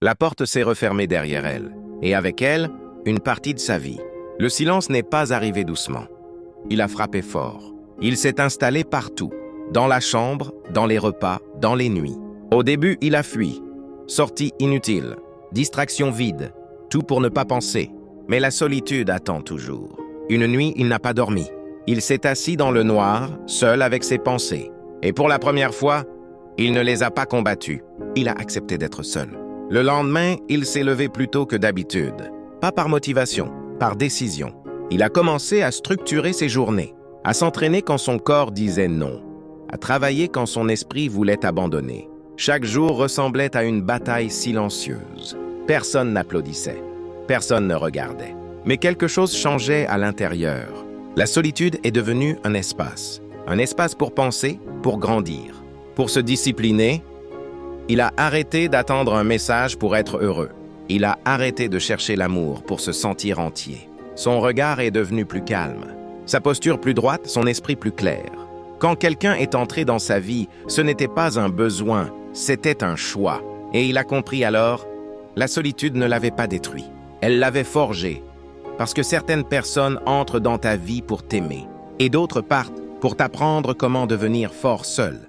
La porte s'est refermée derrière elle, et avec elle, une partie de sa vie. Le silence n'est pas arrivé doucement. Il a frappé fort. Il s'est installé partout, dans la chambre, dans les repas, dans les nuits. Au début, il a fui. Sortie inutile, distraction vide, tout pour ne pas penser. Mais la solitude attend toujours. Une nuit, il n'a pas dormi. Il s'est assis dans le noir, seul avec ses pensées. Et pour la première fois, il ne les a pas combattues. Il a accepté d'être seul. Le lendemain, il s'est levé plus tôt que d'habitude. Pas par motivation, par décision. Il a commencé à structurer ses journées, à s'entraîner quand son corps disait non, à travailler quand son esprit voulait abandonner. Chaque jour ressemblait à une bataille silencieuse. Personne n'applaudissait, personne ne regardait. Mais quelque chose changeait à l'intérieur. La solitude est devenue un espace pour penser, pour grandir, pour se discipliner. Il a arrêté d'attendre un message pour être heureux. Il a arrêté de chercher l'amour pour se sentir entier. Son regard est devenu plus calme, sa posture plus droite, son esprit plus clair. Quand quelqu'un est entré dans sa vie, ce n'était pas un besoin, c'était un choix. Et il a compris alors, la solitude ne l'avait pas détruit. Elle l'avait forgé. Parce que certaines personnes entrent dans ta vie pour t'aimer, et d'autres partent pour t'apprendre comment devenir fort seul.